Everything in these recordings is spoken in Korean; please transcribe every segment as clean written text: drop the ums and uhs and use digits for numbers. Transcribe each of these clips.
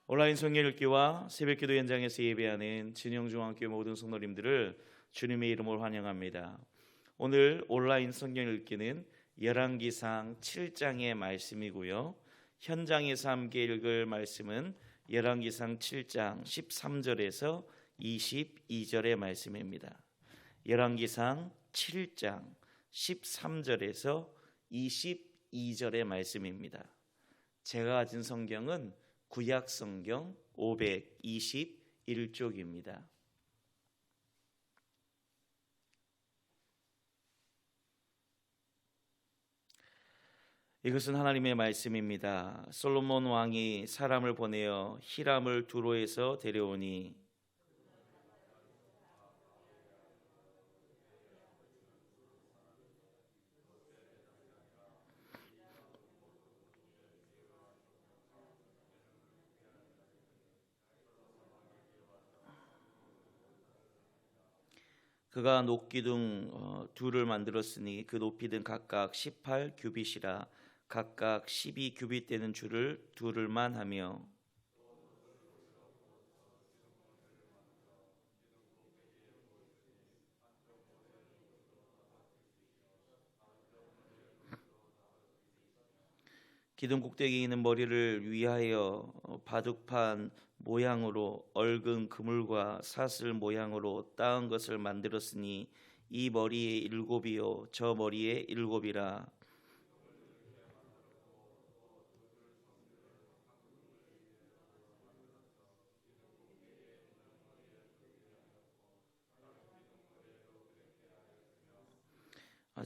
온라인 성경 읽기와 새벽기도 현장에서 예배하는 진영중앙교회 모든 성도님들을 주님의 이름으로 환영합니다. 오늘 온라인 성경 읽기는 열왕기상 7장의 말씀이고요. 현장에서 함께 읽을 말씀은 열왕기상 7장 13절에서 22절의 말씀입니다. 열왕기상 7장 13절에서 22절의 말씀입니다. 제가 가진 성경은 구약 성경 521쪽입니다. 이것은 하나님의 말씀입니다. 솔로몬 왕이 사람을 보내어 히람을 두로에서 데려오니 그가 녹기둥 둘을 만들었으니 그 높이는 각각 18규빗이라 각각 12규빗 되는 줄을 둘을만 하며 기둥 꼭대기에 있는 머리를 위하여 바둑판 모양으로 얽은 그물과 사슬 모양으로 따은 것을 만들었으니 이 머리에 일곱이요 저 머리에 일곱이라.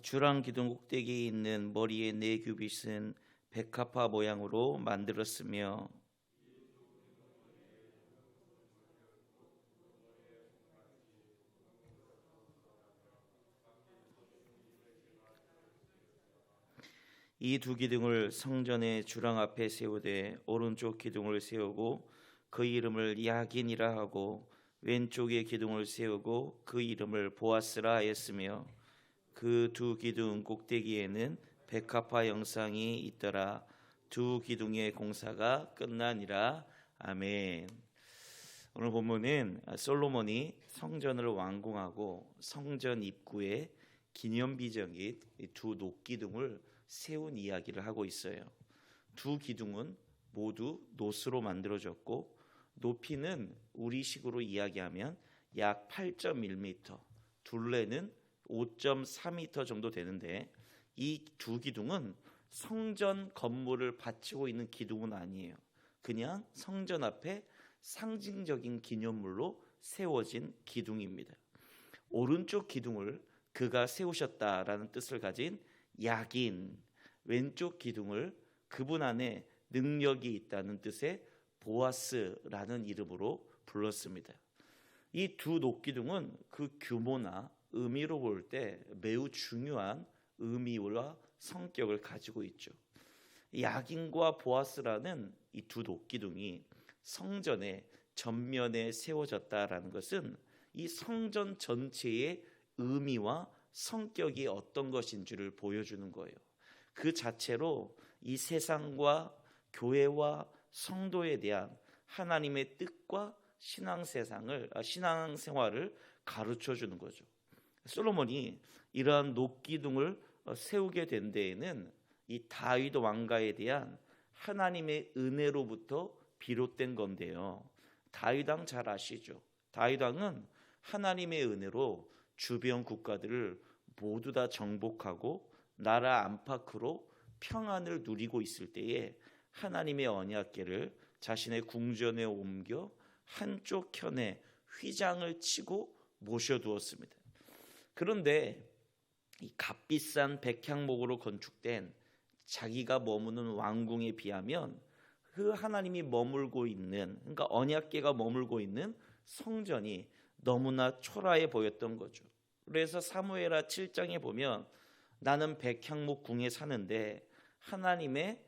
주랑 기둥 꼭대기에 있는 머리의 네 규빗은 백합화 모양으로 만들었으며 이 두 기둥을 성전의 주랑 앞에 세우되 오른쪽 기둥을 세우고 그 이름을 야긴이라 하고 왼쪽의 기둥을 세우고 그 이름을 보아스라 하였으며 그 두 기둥 꼭대기에는 백합화 영상이 있더라. 두 기둥의 공사가 끝나니라. 아멘. 오늘 본문은 솔로몬이 성전을 완공하고 성전 입구에 기념비적인 두 녹기둥을 세운 이야기를 하고 있어요. 두 기둥은 모두 노스로 만들어졌고 높이는 우리식으로 이야기하면 약 8.1m, 둘레는 5.4m 정도 되는데 이 두 기둥은 성전 건물을 받치고 있는 기둥은 아니에요. 그냥 성전 앞에 상징적인 기념물로 세워진 기둥입니다. 오른쪽 기둥을 그가 세우셨다라는 뜻을 가진 야긴, 왼쪽 기둥을 그분 안에 능력이 있다는 뜻의 보아스라는 이름으로 불렀습니다. 이 두 녹기둥은 그 규모나 의미로 볼 때 매우 중요한 의미와 성격을 가지고 있죠. 야긴과 보아스라는 이 두 녹기둥이 성전의 전면에 세워졌다라는 것은 이 성전 전체의 의미와 성격이 어떤 것인지를 보여주는 거예요. 그 자체로 이 세상과 교회와 성도에 대한 하나님의 뜻과 신앙생활을 가르쳐 주는 거죠. 솔로몬이 이러한 녹기둥을 세우게 된 데에는 이 다윗 왕가에 대한 하나님의 은혜로부터 비롯된 건데요. 다윗 왕 잘 아시죠? 다윗 왕은 하나님의 은혜로 주변 국가들을 모두 다 정복하고 나라 안팎으로 평안을 누리고 있을 때에 하나님의 언약궤를 자신의 궁전에 옮겨 한쪽 켠에 휘장을 치고 모셔두었습니다. 그런데 이 값비싼 백향목으로 건축된 자기가 머무는 왕궁에 비하면 그 하나님이 머물고 있는, 그러니까 언약궤가 머물고 있는 성전이 너무나 초라해 보였던 거죠. 그래서 사무엘하 7장에 보면 나는 백향목 궁에 사는데 하나님의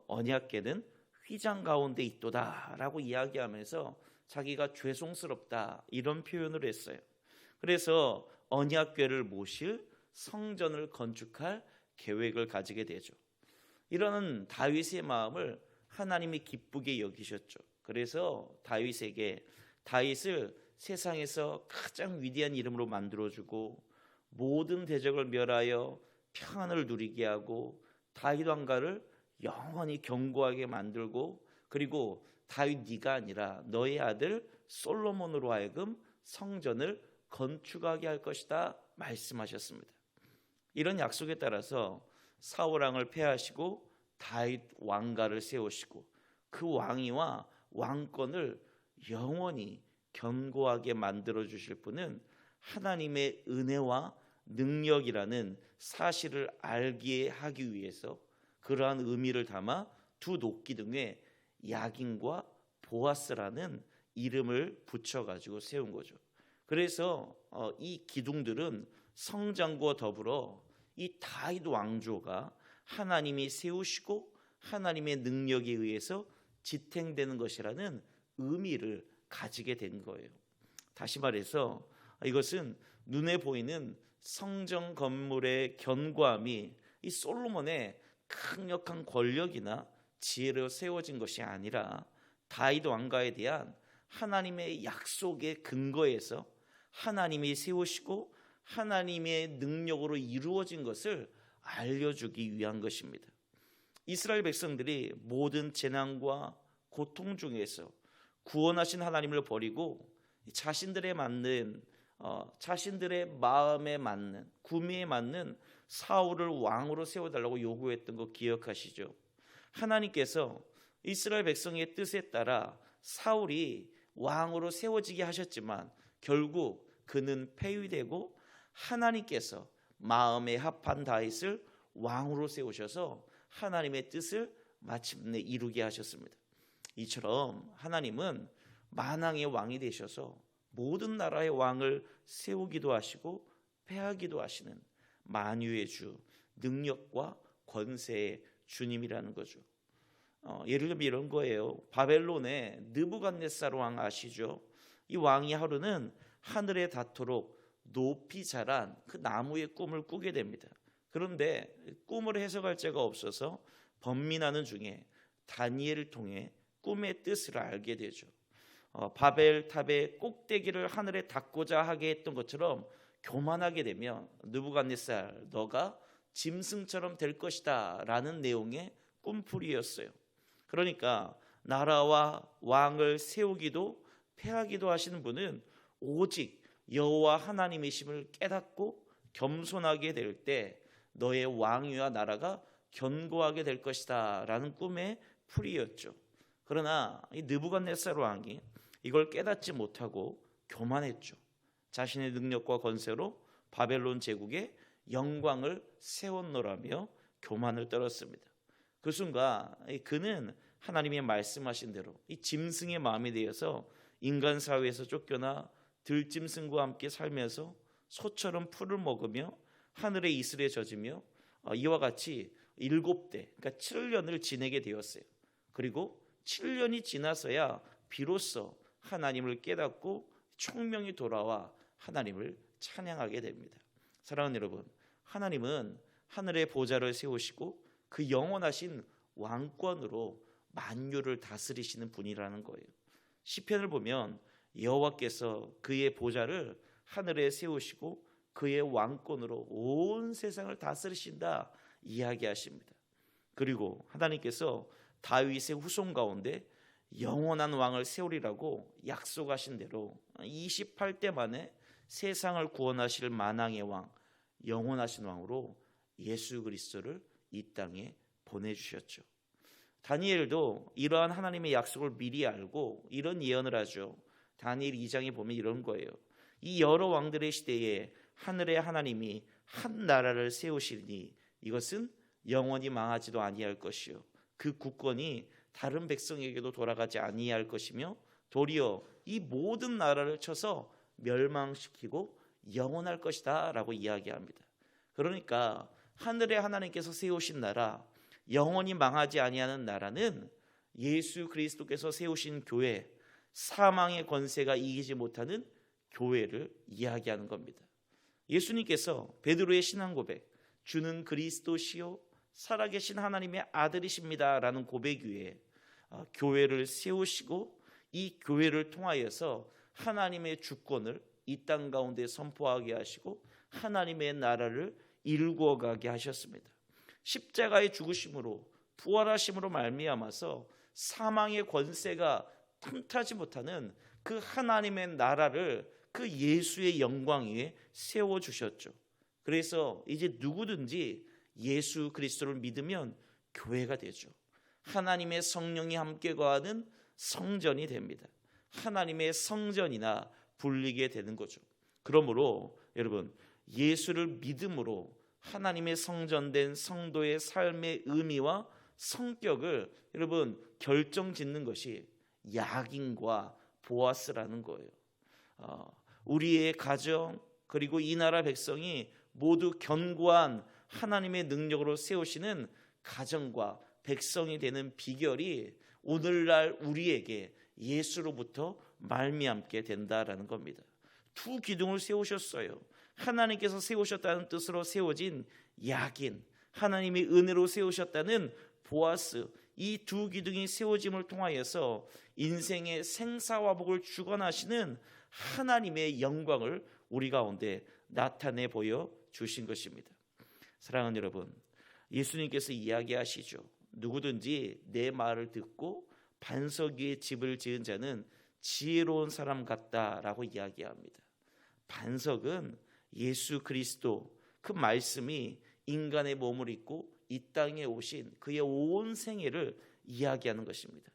언약궤는 휘장 가운데 있도다라고 이야기하면서 자기가 죄송스럽다 이런 표현을 했어요. 그래서 언약궤를 모실 성전을 건축할 계획을 가지게 되죠. 이러는 다윗의 마음을 하나님이 기쁘게 여기셨죠. 그래서 다윗을 세상에서 가장 위대한 이름으로 만들어주고 모든 대적을 멸하여 평안을 누리게 하고 다윗 왕가를 영원히 견고하게 만들고, 그리고 다윗 네가 아니라 너의 아들 솔로몬으로 하여금 성전을 건축하게 할 것이다 말씀하셨습니다. 이런 약속에 따라서 사울 왕을 패하시고 다윗 왕가를 세우시고 그 왕위와 왕권을 영원히 견고하게 만들어 주실 분은 하나님의 은혜와 능력이라는 사실을 알게 하기 위해서 그러한 의미를 담아 두 녹기둥에 야긴과 보아스라는 이름을 붙여가지고 세운 거죠. 그래서 이 기둥들은 성전과 더불어 이 다윗 왕조가 하나님이 세우시고 하나님의 능력에 의해서 지탱되는 것이라는 의미를 가지게 된 거예요. 다시 말해서 이것은 눈에 보이는 성전 건물의 견고함이 이 솔로몬의 강력한 권력이나 지혜로 세워진 것이 아니라 다윗 왕가에 대한 하나님의 약속의 근거에서 하나님이 세우시고 하나님의 능력으로 이루어진 것을 알려주기 위한 것입니다. 이스라엘 백성들이 모든 재난과 고통 중에서 구원하신 하나님을 버리고 자신들의 마음에 맞는 구미에 맞는 사울을 왕으로 세워달라고 요구했던 거 기억하시죠? 하나님께서 이스라엘 백성의 뜻에 따라 사울이 왕으로 세워지게 하셨지만 결국 그는 폐위되고 하나님께서 마음에 합한 다윗을 왕으로 세우셔서 하나님의 뜻을 마침내 이루게 하셨습니다. 이처럼 하나님은 만왕의 왕이 되셔서 모든 나라의 왕을 세우기도 하시고 패하기도 하시는 만유의 주, 능력과 권세의 주님이라는 거죠. 예를 들면 이런 거예요. 바벨론의 느부갓네살 왕 아시죠? 이 왕이 하루는 하늘에 닿도록 높이 자란 그 나무의 꿈을 꾸게 됩니다. 그런데 꿈을 해석할 자가 없어서 번민하는 중에 다니엘을 통해 꿈의 뜻을 알게 되죠. 바벨탑의 꼭대기를 하늘에 닿고자 하게 했던 것처럼 교만하게 되면 느부갓네살 너가 짐승처럼 될 것이다 라는 내용의 꿈풀이였어요. 그러니까 나라와 왕을 세우기도 패하기도 하시는 분은 오직 여호와 하나님이심을 깨닫고 겸손하게 될 때 너의 왕위와 나라가 견고하게 될 것이다 라는 꿈의 풀이였죠. 그러나 이 느부갓네살 왕이 이걸 깨닫지 못하고 교만했죠. 자신의 능력과 권세로 바벨론 제국의 영광을 세웠노라며 교만을 떨었습니다. 그 순간 그는 하나님의 말씀하신 대로 이 짐승의 마음이 되어서 인간 사회에서 쫓겨나 들짐승과 함께 살면서 소처럼 풀을 먹으며 하늘의 이슬에 젖으며 이와 같이 7대 그러니까 7년을 지내게 되었어요. 그리고 7년이 지나서야 비로소 하나님을 깨닫고 총명이 돌아와 하나님을 찬양하게 됩니다. 사랑하는 여러분, 하나님은 하늘의 보좌를 세우시고 그 영원하신 왕권으로 만유를 다스리시는 분이라는 거예요. 시편을 보면 여호와께서 그의 보좌를 하늘에 세우시고 그의 왕권으로 온 세상을 다스리신다 이야기하십니다. 그리고 하나님께서 다윗의 후손 가운데 영원한 왕을 세우리라고 약속하신 대로 28대 만에 세상을 구원하실 만왕의 왕, 영원하신 왕으로 예수 그리스도를 이 땅에 보내주셨죠. 다니엘도 이러한 하나님의 약속을 미리 알고 이런 예언을 하죠. 다니엘 2장에 보면 이런 거예요. 이 여러 왕들의 시대에 하늘의 하나님이 한 나라를 세우시니 이것은 영원히 망하지도 아니할 것이요 그 국권이 다른 백성에게도 돌아가지 아니할 것이며 도리어 이 모든 나라를 쳐서 멸망시키고 영원할 것이다 라고 이야기합니다. 그러니까 하늘의 하나님께서 세우신 나라, 영원히 망하지 아니하는 나라는 예수 그리스도께서 세우신 교회, 사망의 권세가 이기지 못하는 교회를 이야기하는 겁니다. 예수님께서 베드로의 신앙 고백, 주는 그리스도시요 살아계신 하나님의 아들이십니다 라는 고백 위에 교회를 세우시고 이 교회를 통하여서 하나님의 주권을 이 땅 가운데 선포하게 하시고 하나님의 나라를 일구어가게 하셨습니다. 십자가의 죽으심으로 부활하심으로 말미암아서 사망의 권세가 틈타지 못하는 그 하나님의 나라를 그 예수의 영광 위에 세워주셨죠. 그래서 이제 누구든지 예수 그리스도를 믿으면 교회가 되죠. 하나님의 성령이 함께 거하는 성전이 됩니다. 하나님의 성전이나 불리게 되는 거죠. 그러므로 여러분, 예수를 믿음으로 하나님의 성전된 성도의 삶의 의미와 성격을 여러분 결정짓는 것이 야긴과 보아스라는 거예요. 우리의 가정 그리고 이 나라 백성이 모두 견고한 하나님의 능력으로 세우시는 가정과 백성이 되는 비결이 오늘날 우리에게 예수로부터 말미암게 된다라는 겁니다. 두 기둥을 세우셨어요. 하나님께서 세우셨다는 뜻으로 세워진 야긴, 하나님이 은혜로 세우셨다는 보아스, 이 두 기둥이 세워짐을 통하여서 인생의 생사화복을 주관하시는 하나님의 영광을 우리 가운데 나타내 보여 주신 것입니다. 사랑하는 여러분, 예수님께서 이야기하시죠. 누구든지 내 말을 듣고 반석 위에 집을 지은 자는 지혜로운 사람 같다라고 이야기합니다. 반석은 예수 그리스도, 그 말씀이 인간의 몸을 입고 이 땅에 오신 그의 온 생애를 이야기하는 것입니다.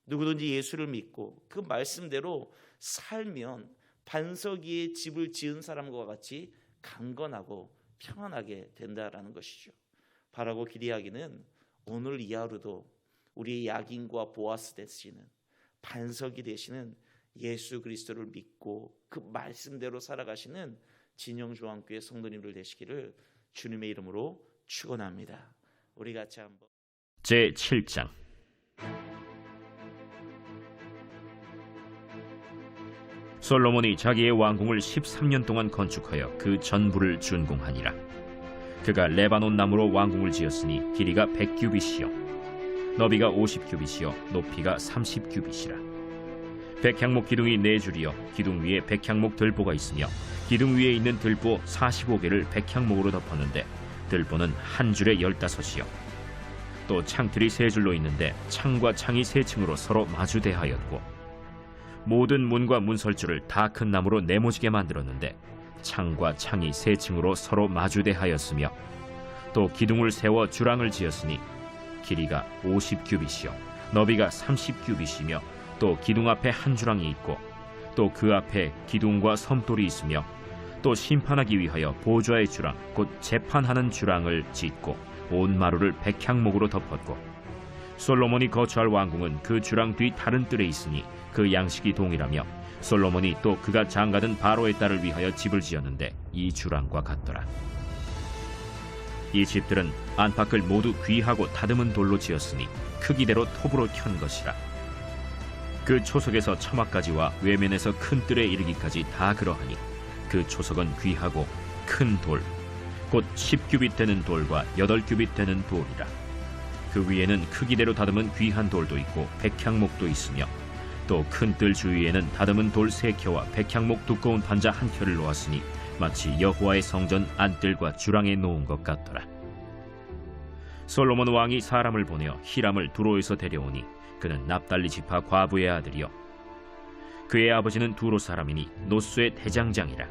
누구든지 예수를 믿고 그 말씀대로 살면 반석 위에 집을 지은 사람과 같이 강건하고 평안하게 된다라는 것이죠. 바라고 기대하기는 오늘 이 하루도 우리의 야긴과 보아스 되시는 반석이 되시는 예수 그리스도를 믿고 그 말씀대로 살아가시는 진영중앙교회 성도님들 되시기를 주님의 이름으로 축원합니다. 우리 같이 한번 제7장 솔로몬이 자기의 왕궁을 13년 동안 건축하여 그 전부를 준공하니라. 그가 레바논 나무로 왕궁을 지었으니 길이가 100규빗이요 너비가 50규빗이요 높이가 30규빗이라. 백향목 기둥이 4줄이요 기둥 위에 백향목 들보가 있으며 기둥 위에 있는 들보 45개를 백향목으로 덮었는데 들보는 한 줄에 15이요 또 창틀이 3줄로 있는데 창과 창이 3층으로 서로 마주대하였고 모든 문과 문설주를 다 큰 나무로 네모지게 만들었는데 창과 창이 3층으로 서로 마주대하였으며 또 기둥을 세워 주랑을 지었으니 길이가 50규빗이요 너비가 30규빗이며 또 기둥 앞에 한 주랑이 있고 또 그 앞에 기둥과 섬돌이 있으며 또 심판하기 위하여 보좌의 주랑 곧 재판하는 주랑을 짓고 온 마루를 백향목으로 덮었고 솔로몬이 거처할 왕궁은 그 주랑 뒤 다른 뜰에 있으니 그 양식이 동일하며 솔로몬이 또 그가 장가든 바로의 딸을 위하여 집을 지었는데 이 주랑과 같더라. 이 집들은 안팎을 모두 귀하고 다듬은 돌로 지었으니 크기대로 톱으로 켠 것이라. 그 초석에서 처마까지와 외면에서 큰 뜰에 이르기까지 다 그러하니 그 초석은 귀하고 큰 돌, 곧 10규빗 되는 돌과 8규빗 되는 돌이라. 그 위에는 크기대로 다듬은 귀한 돌도 있고 백향목도 있으며 또 큰 뜰 주위에는 다듬은 돌 3켜와 백향목 두꺼운 단자 1켜를 놓았으니 마치 여호와의 성전 안뜰과 주랑에 놓은 것 같더라. 솔로몬 왕이 사람을 보내어 히람을 두로에서 데려오니 그는 납달리 지파 과부의 아들이요 그의 아버지는 두로 사람이니 노수의 대장장이라.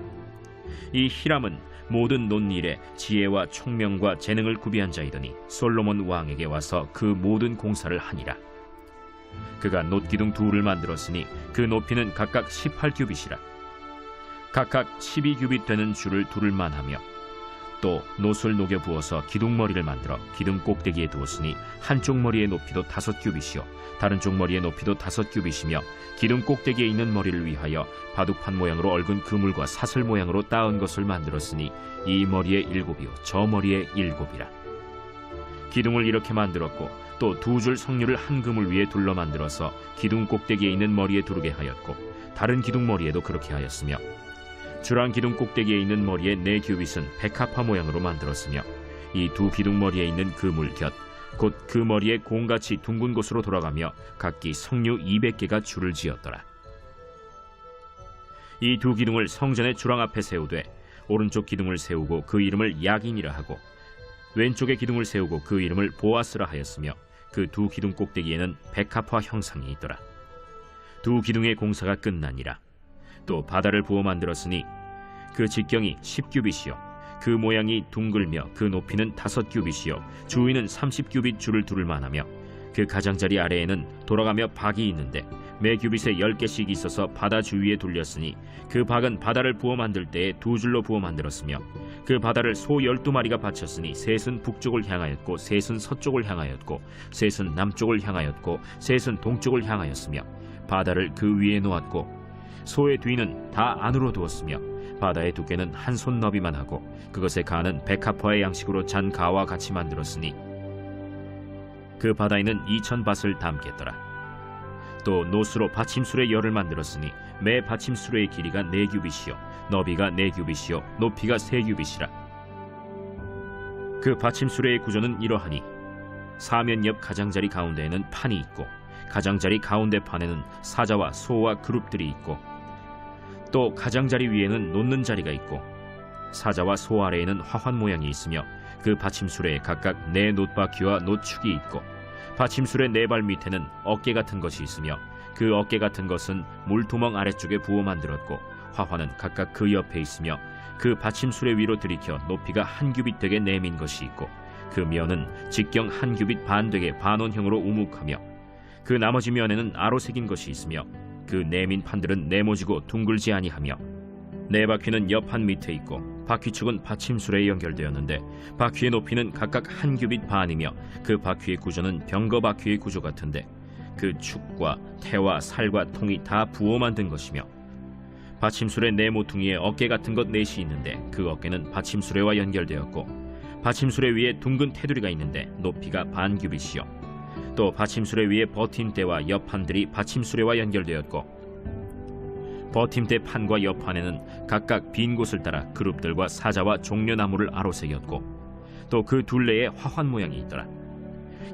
이 히람은 모든 논일에 지혜와 총명과 재능을 구비한 자이더니 솔로몬 왕에게 와서 그 모든 공사를 하니라. 그가 놋기둥 둘을 만들었으니 그 높이는 각각 18규빗이라. 각각 12규빗 되는 줄을 두를만 하며 또 놋을 녹여 부어서 기둥머리를 만들어 기둥 꼭대기에 두었으니 한쪽 머리의 높이도 5규빗이요 다른 쪽 머리의 높이도 5규빗이며 기둥 꼭대기에 있는 머리를 위하여 바둑판 모양으로 얽은 그물과 사슬 모양으로 따은 것을 만들었으니 이 머리에 7이요 저 머리에 7이라. 기둥을 이렇게 만들었고 또 2줄 석류를 한 그물 위에 둘러 만들어서 기둥 꼭대기에 있는 머리에 두르게 하였고 다른 기둥 머리에도 그렇게 하였으며 주랑 기둥 꼭대기에 있는 머리의 4규빗은 백합화 모양으로 만들었으며 이 두 기둥 머리에 있는 그물 곁 곧 그 머리에 공같이 둥근 곳으로 돌아가며 각기 석류 200개가 줄을 지었더라. 이 두 기둥을 성전의 주랑 앞에 세우되 오른쪽 기둥을 세우고 그 이름을 야긴이라 하고 왼쪽의 기둥을 세우고 그 이름을 보아스라 하였으며 그 두 기둥 꼭대기에는 백합화 형상이 있더라. 두 기둥의 공사가 끝나니라. 또 바다를 부어 만들었으니 그 직경이 10규빗이요 그 모양이 둥글며 그 높이는 5규빗이요 주위는 30규빗 줄을 두를 만하며 그 가장자리 아래에는 돌아가며 박이 있는데 매 규빗에 10개씩 있어서 바다 주위에 둘렸으니 그 박은 바다를 부어 만들 때에 두 줄로 부어 만들었으며 그 바다를 소 12마리가 바쳤으니 셋은 북쪽을 향하였고 셋은 서쪽을 향하였고 셋은 남쪽을 향하였고 셋은 동쪽을 향하였으며 바다를 그 위에 놓았고 소의 뒤는 다 안으로 두었으며 바다의 두께는 한 손 너비만 하고 그것의 가는 백합화의 양식으로 잔 가와 같이 만들었으니 그 바다에는 2000밭을 담겠더라. 또 노수로 받침술의 열을 만들었으니 매 받침술의 길이가 4규빗이요 너비가 4규빗이요 높이가 3규빗이라. 그 받침술의 구조는 이러하니 사면 옆 가장자리 가운데에는 판이 있고 가장자리 가운데 판에는 사자와 소와 그룹들이 있고 또 가장자리 위에는 놓는 자리가 있고 사자와 소 아래에는 화환 모양이 있으며 그 받침술에 각각 4 놋바퀴와 놋축이 있고 받침술의 4발 밑에는 어깨 같은 것이 있으며 그 어깨 같은 것은 물두멍 아래쪽에 부어 만들었고 화환은 각각 그 옆에 있으며 그 받침술의 위로 들이켜 높이가 1규빗 되게 내민 것이 있고 그 면은 직경 1규빗 반 되게 반원형으로 우묵하며 그 나머지 면에는 아로 새긴 것이 있으며 그 내민 판들은 네모지고 둥글지 아니하며 4바퀴는 옆판 밑에 있고 바퀴축은 받침술에 연결되었는데 바퀴의 높이는 각각 1규빗 반이며 그 바퀴의 구조는 병거 바퀴의 구조 같은데 그 축과 태와 살과 통이 다 부어 만든 것이며 받침술의 네 모퉁이에 어깨 같은 것 넷이 있는데 그 어깨는 받침술에와 연결되었고 받침술에 위에 둥근 테두리가 있는데 높이가 반 규빗이요 또 받침술에 위에 버팀대와 옆판들이 받침술에와 연결되었고 버팀대 판과 옆판에는 각각 빈 곳을 따라 그룹들과 사자와 종려나무를 아로새겼고 또 그 둘레에 화환 모양이 있더라.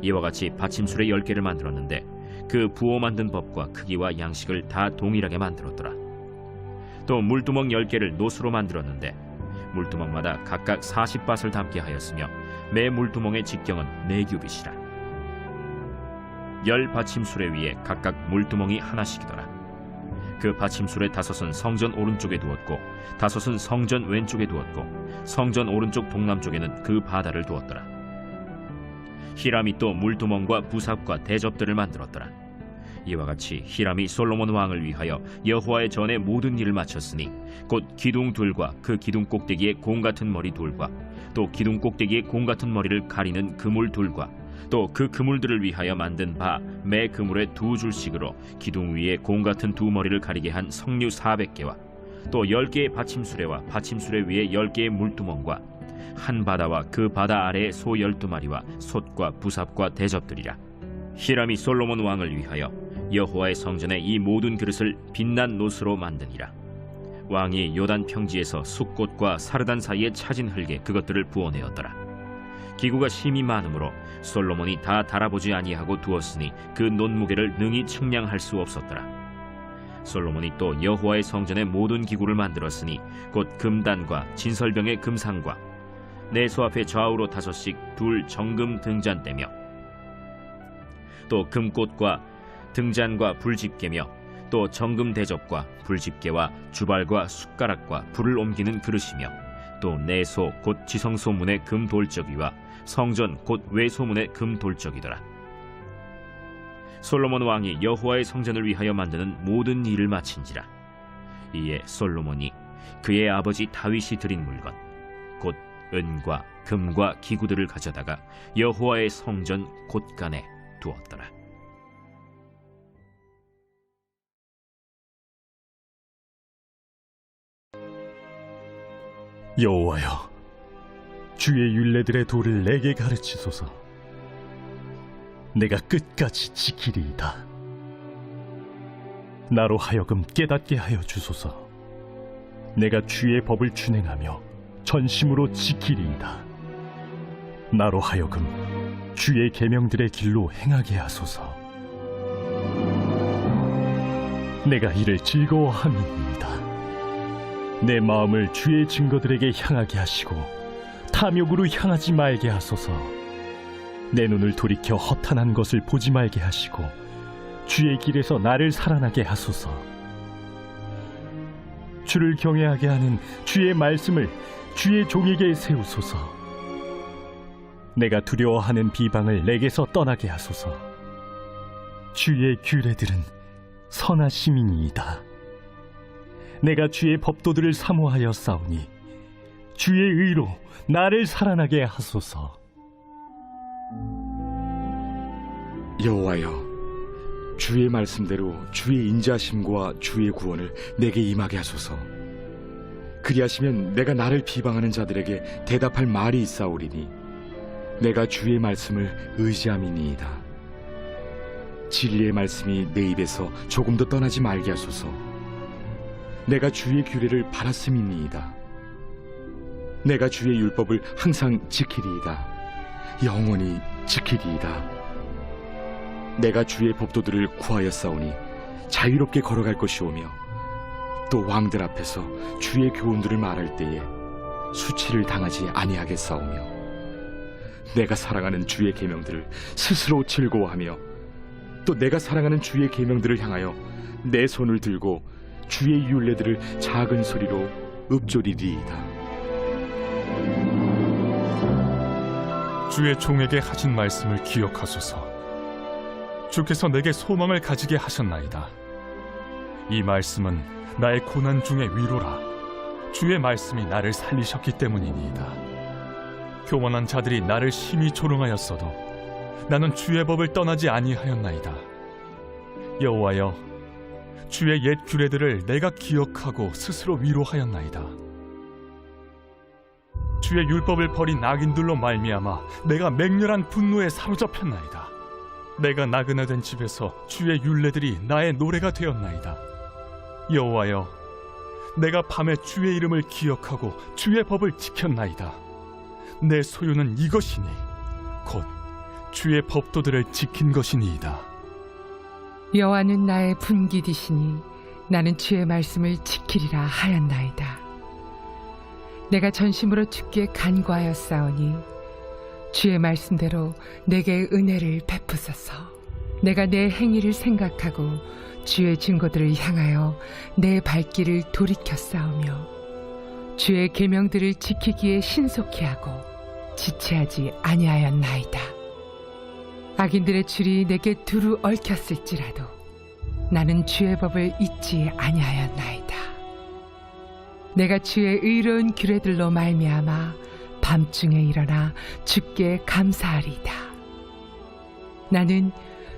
이와 같이 받침술의 10개를 만들었는데 그 부어 만든 법과 크기와 양식을 다 동일하게 만들었더라. 또 물두멍 10개를 노수로 만들었는데 물두멍마다 각각 40밭을 담게 하였으며 매 물두멍의 직경은 4규빗이라. 10 받침술에 위에 각각 물두멍이 하나씩이더라. 그 받침술의 5은 성전 오른쪽에 두었고 5은 성전 왼쪽에 두었고 성전 오른쪽 동남쪽에는 그 바다를 두었더라. 히람이 또 물두멍과 부삽과 대접들을 만들었더라. 이와 같이 히람이 솔로몬 왕을 위하여 여호와의 전에 모든 일을 마쳤으니 곧 기둥 둘과 그 기둥 꼭대기에 공 같은 머리 둘과 또 기둥 꼭대기에 공 같은 머리를 가리는 그물 둘과 또 그 그물들을 위하여 만든 바 매 그물에 2줄씩으로 기둥 위에 공 같은 2머리를 가리게 한 석류 400개와 또 10개의 받침수레와 받침수레 위에 10개의 물두멍과 한 바다와 그 바다 아래에 소 12마리와 솥과 부삽과 대접들이라. 히람이 솔로몬 왕을 위하여 여호와의 성전에 이 모든 그릇을 빛난 노스로 만드니라. 왕이 요단 평지에서 숫꽃과 사르단 사이에 차진 흙에 그것들을 부어내었더라. 기구가 심히 많으므로 솔로몬이 다 달아보지 아니하고 두었으니 그 논무게를 능히 측량할 수 없었더라. 솔로몬이 또 여호와의 성전의 모든 기구를 만들었으니 곧 금단과 진설병의 금상과 내소 앞에 좌우로 5씩 둘 정금 등잔대며 또 금꽃과 등잔과 불집게며 또 정금 대접과 불집게와 주발과 숟가락과 불을 옮기는 그릇이며 또 내소 곧 지성소문의 금 돌적이와 성전 곧 외소문의 금 돌적이더라. 솔로몬 왕이 여호와의 성전을 위하여 만드는 모든 일을 마친지라. 이에 솔로몬이 그의 아버지 다윗이 드린 물건 곧 은과 금과 기구들을 가져다가 여호와의 성전 곳간에 두었더라. 여호와여, 주의 율례들의 도를 내게 가르치소서. 내가 끝까지 지키리이다. 나로 하여금 깨닫게 하여 주소서. 내가 주의 법을 준행하며 전심으로 지키리이다. 나로 하여금 주의 계명들의 길로 행하게 하소서. 내가 이를 즐거워함이니이다. 내 마음을 주의 증거들에게 향하게 하시고 탐욕으로 향하지 말게 하소서. 내 눈을 돌이켜 허탄한 것을 보지 말게 하시고 주의 길에서 나를 살아나게 하소서. 주를 경외하게 하는 주의 말씀을 주의 종에게 세우소서. 내가 두려워하는 비방을 내게서 떠나게 하소서. 주의 규례들은 선하심이니이다. 내가 주의 법도들을 사모하여 싸우니 주의 의로 나를 살아나게 하소서. 여호와여, 주의 말씀대로 주의 인자하심과 주의 구원을 내게 임하게 하소서. 그리하시면 내가 나를 비방하는 자들에게 대답할 말이 있사오리니 내가 주의 말씀을 의지함이니이다. 진리의 말씀이 내 입에서 조금도 떠나지 말게 하소서. 내가 주의 규례를 바랐음이니이다. 내가 주의 율법을 항상 지키리이다. 영원히 지키리이다. 내가 주의 법도들을 구하여 싸우니 자유롭게 걸어갈 것이오며 또 왕들 앞에서 주의 교훈들을 말할 때에 수치를 당하지 아니하겠사오며 내가 사랑하는 주의 계명들을 스스로 즐거워하며 또 내가 사랑하는 주의 계명들을 향하여 내 손을 들고 주의 율례들을 작은 소리로 읊조리리이다. 주의 종에게 하신 말씀을 기억하소서. 주께서 내게 소망을 가지게 하셨나이다. 이 말씀은 나의 고난 중의 위로라. 주의 말씀이 나를 살리셨기 때문이니이다. 교만한 자들이 나를 심히 조롱하였어도 나는 주의 법을 떠나지 아니하였나이다. 여호와여, 주의 옛 규례들을 내가 기억하고 스스로 위로하였나이다. 주의 율법을 버린 악인들로 말미암아 내가 맹렬한 분노에 사로잡혔나이다. 내가 나그네된 집에서 주의 율례들이 나의 노래가 되었나이다. 여호와여, 내가 밤에 주의 이름을 기억하고 주의 법을 지켰나이다. 내 소유는 이것이니 곧 주의 법도들을 지킨 것이니이다. 여호와는 나의 분깃이시니 나는 주의 말씀을 지키리라 하였나이다. 내가 전심으로 주께 간구하였사오니 주의 말씀대로 내게 은혜를 베푸소서. 내가 내 행위를 생각하고 주의 증거들을 향하여 내 발길을 돌이켰사오며 주의 계명들을 지키기에 신속히 하고 지체하지 아니하였나이다. 악인들의 줄이 내게 두루 얽혔을지라도 나는 주의 법을 잊지 아니하였나이다. 내가 주의 의로운 규례들로 말미암아 밤중에 일어나 주께 감사하리이다. 나는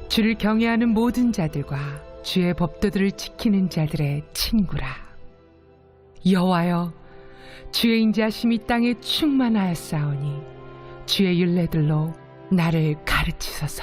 주를 경외하는 모든 자들과 주의 법도들을 지키는 자들의 친구라. 여호와여, 주의 인자하심이 땅에 충만하였사오니 주의 율례들로 나를 가르치소서.